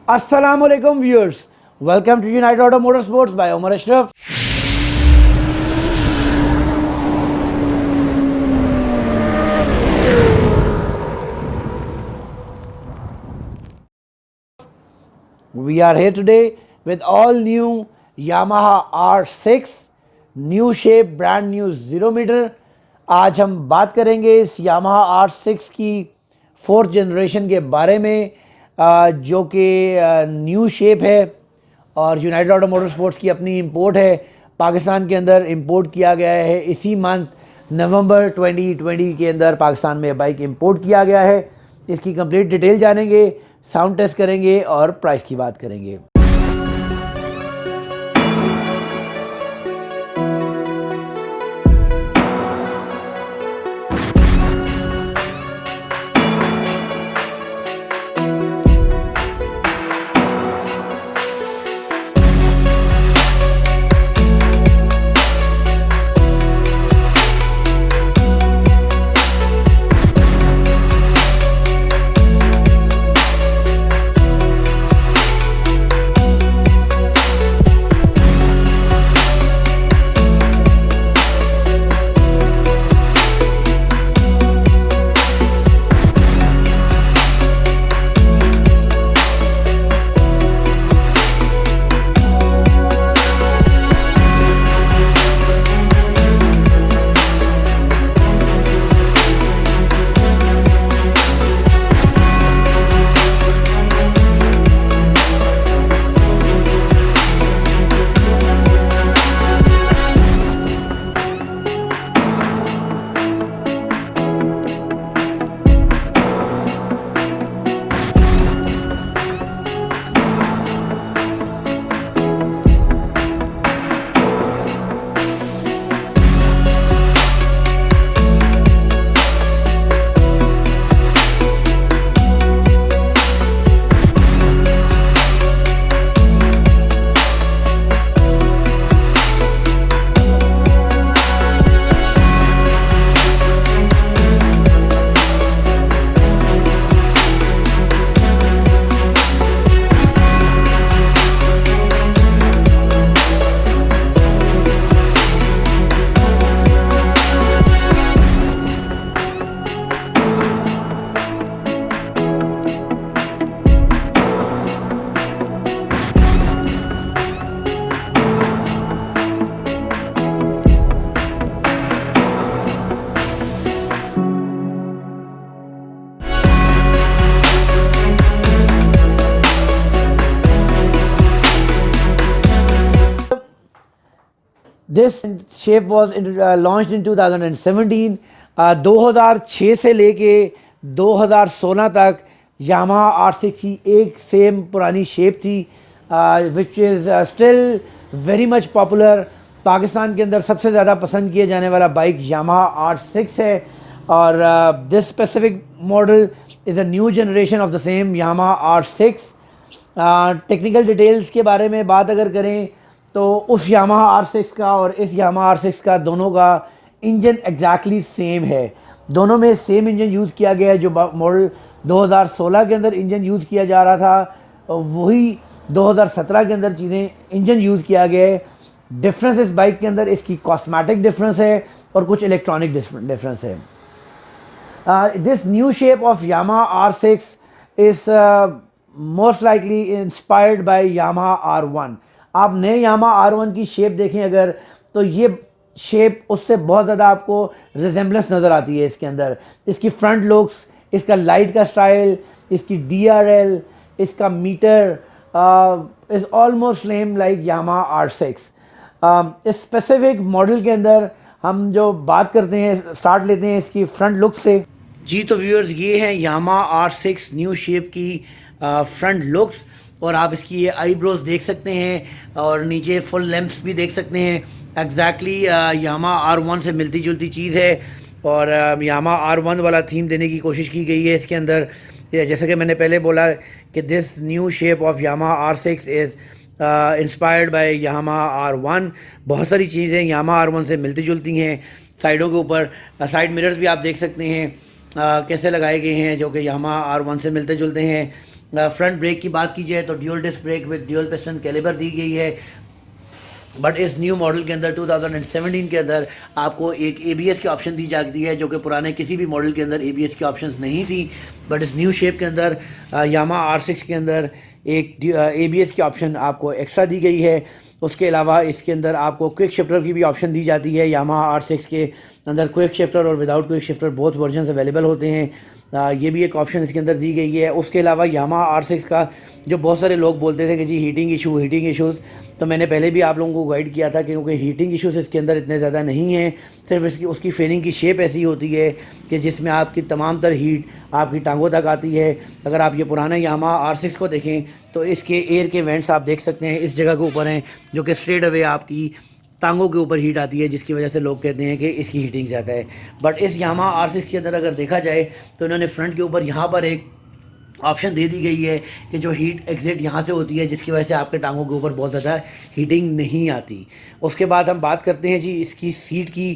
Assalamualaikum viewers, welcome to United Auto Motorsports by Omar Ashraf. We are here today with all new Yamaha R6, new shape, brand new 0 meter. आज हम बात करेंगे इस Yamaha R6 की 4th generation के बारे में, जो कि न्यू शेप है और यूनाइटेड ऑटो मोटरस्पोर्ट्स की अपनी इंपोर्ट है. पाकिस्तान के अंदर इंपोर्ट किया गया है. इसी मंथ नवंबर 2020 के अंदर पाकिस्तान में बाइक इंपोर्ट किया गया है. इसकी कंप्लीट डिटेल जानेंगे, साउंड टेस्ट करेंगे और प्राइस की बात करेंगे. This shape was launched in 2017. 2006 से लेके 2016 तक Yamaha R6 की एक सेम पुरानी शेप थी, which is still very much popular. Pakistan के अंदर सबसे ज़्यादा पसंद किए जाने वाला बाइक Yamaha R6 है. और this specific model is a new generation of the same Yamaha R6. Technical details के बारे में बात अगर करें तो उस Yamaha R6 का और इस Yamaha R6 का दोनों का इंजन एग्जैक्टली सेम है. दोनों में सेम इंजन यूज़ किया गया है. जो मॉडल 2016 के अंदर इंजन यूज़ किया जा रहा था, वही 2017 के अंदर चीज़ें इंजन यूज़ किया गया है. डिफरेंस इस बाइक के अंदर इसकी कॉस्मेटिक डिफरेंस है और कुछ इलेक्ट्रॉनिक डिफरेंस है. This new shape of Yamaha R6 is most likely inspired by Yamaha R1. आप नए Yamaha R1 की शेप देखें अगर, तो ये शेप उससे बहुत ज़्यादा आपको रिजेम्बलेंस नज़र आती है इसके अंदर. इसकी फ्रंट लुक्स, इसका लाइट का स्टाइल, इसकी DRL, इसका meter is almost same like Yamaha R6. इस स्पेसिफिक मॉडल के अंदर हम जो बात करते हैं, स्टार्ट लेते हैं इसकी फ्रंट लुक से. जी तो व्यूअर्स, ये है Yamaha R6 न्यू शेप की फ्रंट लुक्स. और आप इसकी ये आईब्रोज देख सकते हैं और नीचे फुल लेंथ्स भी देख सकते हैं. एग्जैक्टली Yamaha R1 से मिलती जुलती चीज़ है और Yamaha R1 वाला थीम देने की कोशिश की गई है इसके अंदर. जैसे कि मैंने पहले बोला कि this new shape of Yamaha R6 is inspired by Yamaha R1. बहुत सारी चीज़ें Yamaha R1 से मिलती जुलती हैं. साइडों के ऊपर साइड मिरर्स भी आप देख सकते हैं कैसे लगाए गए हैं, जो कि Yamaha R1 से मिलते जुलते हैं. फ्रंट ब्रेक की बात की जाए तो dual disc brake with dual piston calliper दी गई है, बट इस न्यू मॉडल के अंदर 2017 के अंदर आपको एक ABS की ऑप्शन दी जाती है, जो कि पुराने किसी भी मॉडल के अंदर ABS की ऑप्शंस नहीं थी। बट इस न्यू शेप के अंदर यामाहा R6 के अंदर एक ABS की ऑप्शन आपको एक्स्ट्रा दी गई है। उसके अलावा इसके अंदर आपको क्विक शिफ्टर की भी ऑप्शन दी जाती है। यामाहा R6 के अंदर क्विक शिफ्टर और without quick shifter both version available होते हैं, ये भी एक ऑप्शन इसके अंदर दी गई है। उसके अलावा यामाहा R6 का जो बहुत सारे लोग बोलते थे कि जी हीटिंग इश्यूज़, तो मैंने पहले भी आप लोगों को गाइड किया था, क्योंकि हीटिंग इश्यूज़ इसके अंदर इतने ज़्यादा नहीं हैं। सिर्फ उसकी फेयरिंग की शेप ऐसी होती है कि जिसमें आपकी तमाम तर हीट आपकी टांगों तक आती है। अगर आप ये पुराना यामाहा R6 को देखें तो इसके एयर के वेंट्स आप देख सकते हैं इस जगह के ऊपर हैं, जो कि स्ट्रेट अवे आपकी टांगों के ऊपर हीट आती है, जिसकी वजह से लोग कहते हैं कि इसकी हीटिंग ज़्यादा है। बट इस यामाहा R6 के अंदर अगर देखा जाए तो इन्होंने फ्रंट के ऊपर यहाँ पर एक ऑप्शन दे दी गई है कि जो हीट एग्जिट यहाँ से होती है, जिसकी वजह से आपके टांगों के ऊपर बहुत ज़्यादा हीटिंग नहीं आती। उसके बाद हम बात करते हैं जी इसकी सीट की।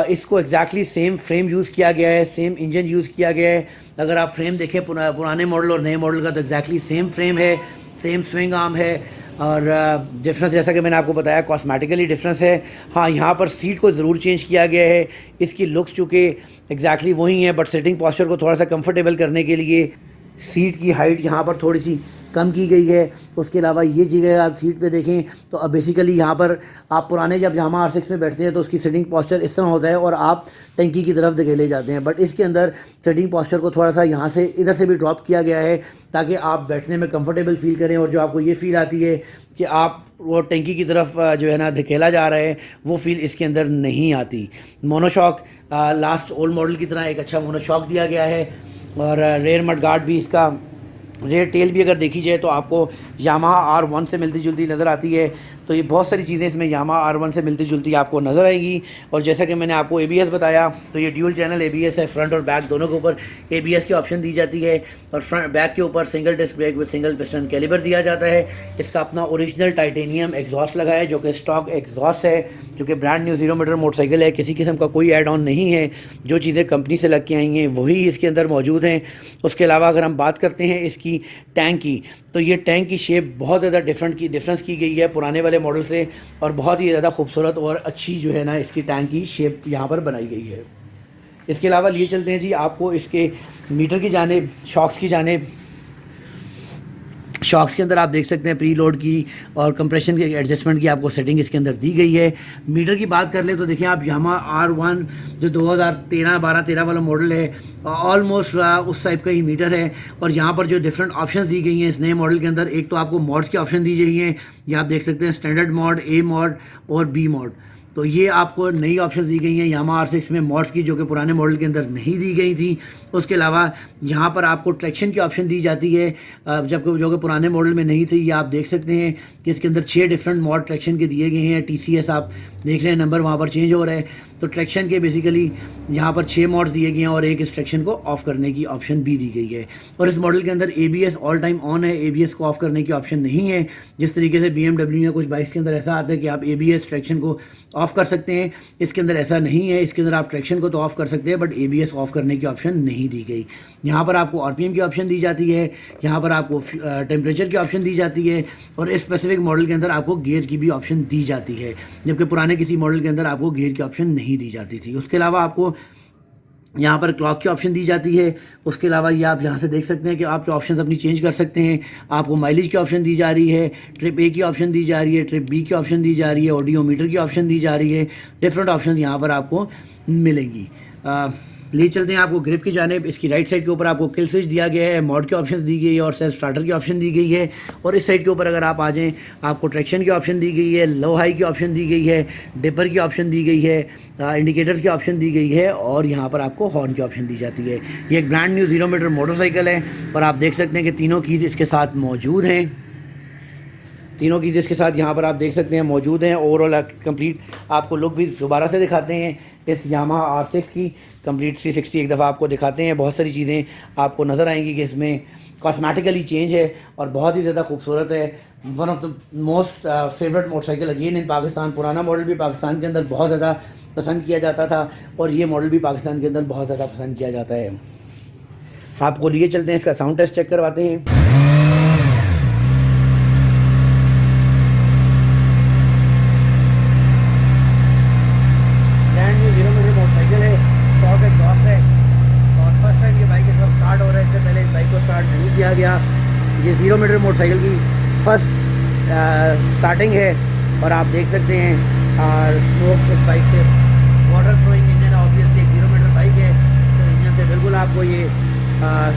इसको एग्जैक्टली सेम फ्रेम यूज़ किया गया है, सेम इंजन यूज़ किया गया है। अगर आप फ्रेम देखें पुराने मॉडल और नए मॉडल का, तो एग्जैक्टली सेम फ्रेम है, सेम स्विंग आर्म है। और डिफरेंस जैसा कि मैंने आपको बताया कॉस्मेटिकली डिफरेंस है। हाँ, यहाँ पर सीट को ज़रूर चेंज किया गया है। इसकी लुक्स चूँकि एग्जैक्टली वही है, बट सिटिंग पॉस्चर को थोड़ा सा कंफर्टेबल करने के लिए सीट की हाइट यहाँ पर थोड़ी सी कम की गई है। उसके अलावा ये जगह आप सीट पे देखें तो अब बेसिकली यहाँ पर आप पुराने जब यामाहा R6 में बैठते हैं तो उसकी सिटिंग पॉस्चर इस तरह होता है और आप टंकी की तरफ धकेले जाते हैं, बट इसके अंदर सिटिंग पॉस्चर को थोड़ा सा यहाँ से इधर से भी ड्रॉप किया गया है ताकि आप बैठने में कंफर्टेबल फील करें, और जो आपको ये फील आती है कि आप वो टंकी की तरफ जो है ना धकेला जा रहा है, वो फील इसके अंदर नहीं आती। मोनोशॉक लास्ट ओल्ड मॉडल की तरह एक अच्छा मोनोशॉक दिया गया है, और रेयर मड गार्ड भी इसका, रेयर टेल भी अगर देखी जाए तो आपको यामाहा R1 से मिलती जुलती नज़र आती है। तो ये बहुत सारी चीज़ें इसमें यामाहा R1 से मिलती जुलती आपको नज़र आएगी। और जैसा कि मैंने आपको ABS बताया, तो ये ड्यूल चैनल ABS है। फ्रंट और बैक दोनों के ऊपर ABS की ऑप्शन दी जाती है, और फ्रंट बैक के ऊपर single disc brake with single piston calibre दिया जाता है। इसका अपना ओरिजिनल टाइटेनियम एग्जॉस्ट लगा है, जो कि स्टॉक एग्जॉस्ट है, जो कि ब्रांड न्यू 0 मीटर मोटरसाइकिल है। किसी किस्म का कोई ऐड ऑन नहीं है, जो चीज़ें कंपनी से लग के आई हैं वही इसके अंदर मौजूद हैं। उसके अलावा अगर हम बात करते हैं इसकी टैंक की, तो ये टैंक की शेप बहुत ज़्यादा डिफरेंस की गई है पुराने वाले मॉडल से, और बहुत ही ज़्यादा खूबसूरत और अच्छी जो है ना इसकी टैंक की शेप यहाँ पर बनाई गई है। इसके अलावा लिए चलते हैं जी आपको इसके मीटर की जानिब, शॉक्स की जानिब। शॉक्स के अंदर आप देख सकते हैं प्री लोड की और कंप्रेशन की एडजस्टमेंट की आपको सेटिंग इसके अंदर दी गई है। मीटर की बात कर ले तो देखिए आप यामाहा R1 जो 2013 वाला मॉडल है, ऑलमोस्ट उस टाइप का ही मीटर है। और यहाँ पर जो डिफरेंट ऑप्शंस दी गई हैं इस नए मॉडल के अंदर, एक तो आपको मॉड्स की ऑप्शन दी गई हैं, ये आप देख सकते हैं स्टैंडर्ड मॉड, A मॉड और B मॉड। तो ये आपको नई ऑप्शन दी गई हैं यामाहा R6 में मॉड्स की, जो कि पुराने मॉडल के अंदर नहीं दी गई थी। उसके अलावा यहाँ पर आपको ट्रैक्शन की ऑप्शन दी जाती है, जबकि जो कि पुराने मॉडल में नहीं थी। ये आप देख सकते हैं कि इसके अंदर 6 डिफरेंट मॉड ट्रैक्शन के दिए गए हैं। TCS आप देख रहे हैं, नंबर वहाँ पर चेंज हो रहा है। तो ट्रैक्शन के बेसिकली यहाँ पर 6 मॉड्स दिए गए हैं, और एक इस ट्रैक्शन को ऑफ़ करने की ऑप्शन भी दी गई है। और इस मॉडल के अंदर ABS ऑल टाइम ऑन है, ABS को ऑफ़ करने की ऑप्शन नहीं है। जिस तरीके से BMW या कुछ बाइक्स के अंदर ऐसा आता है कि आप ABS ट्रैक्शन को ऑफ़ कर सकते हैं, इसके अंदर ऐसा नहीं है। इसके अंदर आप ट्रैक्शन को तो ऑफ़ कर सकते हैं, बट ABS ऑफ़ करने की ऑप्शन नहीं दी गई। यहाँ पर आपको RPM की ऑप्शन दी जाती है, यहाँ पर आपको टेम्परेचर की ऑप्शन दी जाती है, और इस स्पेसिफिक मॉडल के अंदर आपको गियर की भी ऑप्शन दी जाती है, जबकि पुराने किसी मॉडल के अंदर आपको गियर की ऑप्शन नहीं दी जाती थी। उसके अलावा आपको यहाँ पर क्लॉक की ऑप्शन दी जाती है। उसके अलावा ये आप यहाँ से देख सकते हैं कि आप जो ऑप्शन अपनी चेंज कर सकते हैं। आपको माइलेज की ऑप्शन दी जा रही है, ट्रिप A की ऑप्शन दी जा रही है, ट्रिप B की ऑप्शन दी जा रही है, ऑडियोमीटर की ऑप्शन दी जा रही है। डिफरेंट ऑप्शन यहाँ पर आपको मिलेंगी। ले चलते हैं आपको ग्रिप की जानिब। इसकी राइट साइड के ऊपर आपको किल स्विच दिया गया है, मॉड की ऑप्शन दी गई है, और सेल्फ स्टार्टर की ऑप्शन दी गई है। और इस साइड के ऊपर अगर आप आ जाएँ, आपको ट्रैक्शन की ऑप्शन दी गई है, लो हाई की ऑप्शन दी गई है, डिपर की ऑप्शन दी गई है, इंडिकेटर्स की ऑप्शन दी गई है, और यहाँ पर आपको हॉर्न की ऑप्शन दी जाती है। ये एक ब्रांड न्यू 0 मीटर मोटरसाइकिल है, और आप देख सकते हैं कि तीनों कीज़ इसके साथ मौजूद हैं। तीनों कीज़ इसके साथ यहाँ पर आप देख सकते हैं मौजूद हैं। ओवरऑल कंप्लीट आपको लुक भी दोबारा से दिखाते हैं इस यामाहा R6 की कंप्लीट 360 एक दफ़ा आपको दिखाते हैं। बहुत सारी चीज़ें आपको नज़र आएंगी कि इसमें कॉस्मेटिकली चेंज है और बहुत ही ज़्यादा खूबसूरत है। One of the most favourite motorcycle again in Pakistan. पुराना मॉडल भी पाकिस्तान के अंदर बहुत ज़्यादा पसंद किया जाता था, और ये मॉडल भी पाकिस्तान के अंदर बहुत ज़्यादा पसंद किया जाता है। आपको लिए चलते हैं, इसका साउंड टेस्ट चेक करवाते हैं। ये 0 मीटर मोटरसाइकिल की फर्स्ट स्टार्टिंग है और आप देख सकते हैं स्मोक इस बाइक से वाटर थ्रोइंग इंजन ऑब्वियसली एक 0 मीटर बाइक है तो इंजन से बिल्कुल आपको ये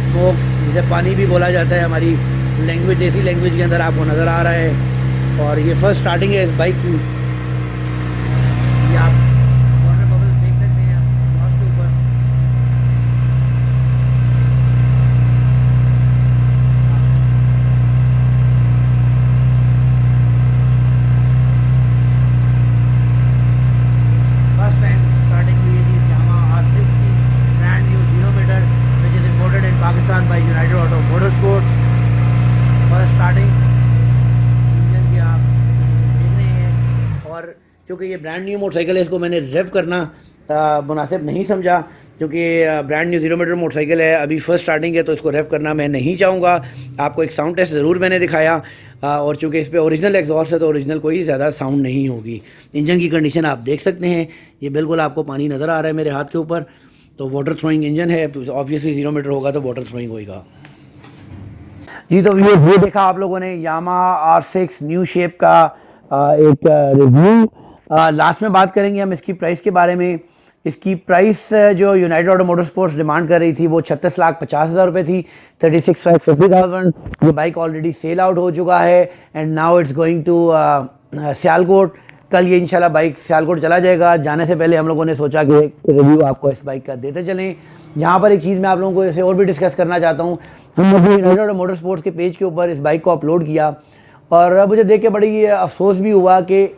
स्मोक जिसे पानी भी बोला जाता है हमारी लैंग्वेज देसी लैंग्वेज के अंदर आपको नज़र आ रहा है और ये फर्स्ट स्टार्टिंग है इस बाइक की। ये आप वाटर बबल देख सकते हैं एक्सहॉस्ट के ऊपर। फर्स्ट टाइम स्टार्टिंग हुई है जी यामाहा R6 की brand new 0 meter which is imported in Pakistan by United Auto Motorsports. First starting engine की आप देख रहे हैं और चूँकि ये ब्रांड न्यू मोटरसाइकिल है इसको मैंने रेव करना मुनासिब नहीं समझा क्योंकि ब्रांड न्यू 0 मीटर मोटरसाइकिल है अभी फर्स्ट स्टार्टिंग है तो इसको रेव करना मैं नहीं चाहूँगा। आपको एक साउंड टेस्ट ज़रूर मैंने दिखाया और चूँकि इस पर ओरिजिनल एग्जॉस्ट है तो ओरिजिनल कोई ज़्यादा साउंड नहीं होगी। इंजन की कंडीशन आप देख सकते हैं ये बिल्कुल आपको पानी नज़र आ रहा है मेरे हाथ के ऊपर तो वाटर थ्रोइंग इंजन है ऑब्वियसली 0 मीटर होगा तो वाटर थ्रोइंग होगा जी। तो ये देखा आप लोगों ने यामाहा R6 न्यू शेप का एक रिव्यू। लास्ट में बात करेंगे हम इसकी प्राइस के बारे में। इसकी प्राइस जो यूनाइटेड ऑटो मोटरस्पोर्ट्स डिमांड कर रही थी वो 36,50,000 रुपये थी, 36,50,000। ये बाइक ऑलरेडी सेल आउट हो चुका है and now it's going to Sialkot. कल ये इंशाल्लाह बाइक सियालकोट चला जाएगा। जाने से पहले हम लोगों ने सोचा कि एक रिव्यू आपको इस बाइक का देते चलें। यहाँ पर एक चीज़ मैं आप लोगों को ऐसे और भी डिस्कस करना चाहता हूँ। हमने यूनाइटेड ऑटो मोटरस्पोर्ट्स के पेज के ऊपर इस बाइक को अपलोड किया और मुझे देख के बड़ी अफसोस भी हुआ कि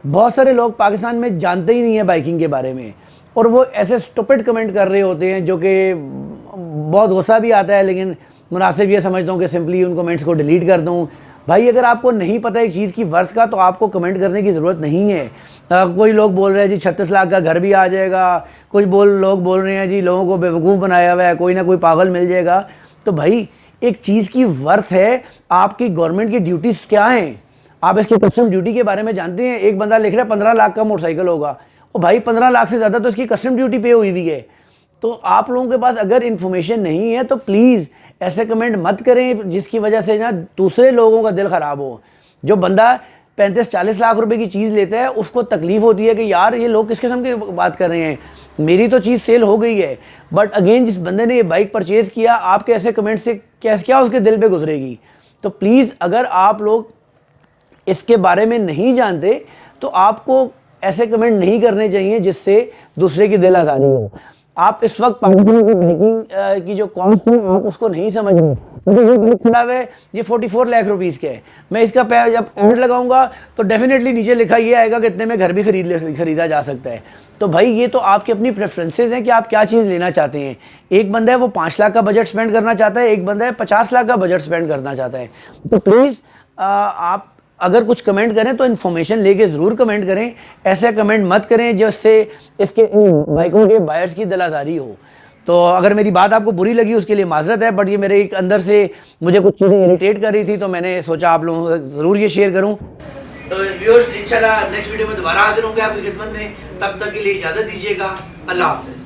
बहुत सारे लोग पाकिस्तान में जानते ही नहीं है बाइकिंग के बारे में और वो ऐसे स्टूपिड कमेंट कर रहे होते हैं जो कि बहुत गुस्सा भी आता है लेकिन मुनासिब ये समझता हूँ कि सिंपली उन कमेंट्स को डिलीट कर दूँ। भाई अगर आपको नहीं पता एक चीज़ की वर्थ का तो आपको कमेंट करने की ज़रूरत नहीं है। कोई लोग बोल रहे हैं जी 36 लाख का घर भी आ जाएगा, कुछ लोग बोल रहे हैं जी लोगों को बेवकूफ़ बनाया हुआ है, कोई ना कोई पागल मिल जाएगा। तो भाई एक चीज़ की वर्थ है, आपकी गवर्नमेंट की ड्यूटीज़ क्या हैं, आप इसकी कस्टम ड्यूटी के बारे में जानते हैं। एक बंदा लिख रहा है 15 लाख का मोटरसाइकिल होगा, और भाई 15 लाख से ज़्यादा तो इसकी कस्टम ड्यूटी पे हुई है। तो आप लोगों के पास अगर इन्फॉर्मेशन नहीं है तो प्लीज़ ऐसे कमेंट मत करें जिसकी वजह से ना दूसरे लोगों का दिल ख़राब हो। जो बंदा 35-40 लाख रुपए की चीज़ लेता है उसको तकलीफ़ होती है कि यार ये लोग किस किस्म की बात कर रहे हैं, मेरी तो चीज़ सेल हो गई है। बट अगेन जिस बंदे ने ये बाइक परचेज़ किया, आपके ऐसे कमेंट से क्या उसके दिल पे गुजरेगी। तो प्लीज़ अगर आप लोग इसके बारे में नहीं जानते तो आपको ऐसे कमेंट नहीं करने चाहिए जिससे दूसरे की दिल आज़ारी हो। आप इस वक्त पाकिस्तान की बाइकिंग की जो कॉस्ट है आप उसको नहीं समझ रहे। क्योंकि ये बाइक खड़ा है ये 44 लाख रुपीज़ के है। मैं इसका जब एड लगाऊंगा तो डेफिनेटली नीचे लिखा ये आएगा कि इतने में घर भी खरीदा जा सकता है। तो भाई ये तो आपके अपनी प्रेफरेंसेस हैं कि आप क्या चीज़ लेना चाहते हैं। एक बंदा है वो 5 लाख का बजट स्पेंड करना चाहता है, एक बंदा है 50 लाख का बजट स्पेंड करना चाहता है। तो प्लीज़ आप अगर कुछ कमेंट करें तो इन्फॉर्मेशन लेके ज़रूर कमेंट करें। ऐसे कमेंट मत करें जिससे इसके बाइकों के बायर्स की दिल आज़ारी हो। तो अगर मेरी बात आपको बुरी लगी उसके लिए माजरत है, बट ये मेरे एक अंदर से मुझे कुछ चीज़ें इरिटेट कर रही थी तो मैंने सोचा आप लोगों को ज़रूर ये शेयर करूँ। तो व्यूअर्स इंशाल्लाह नेक्स्ट वीडियो में दोबारा हाजिर होंगे आपकी खिदमत में। तब तक के लिए इजाज़त दीजिएगा। अल्लाह हाफ़िज़।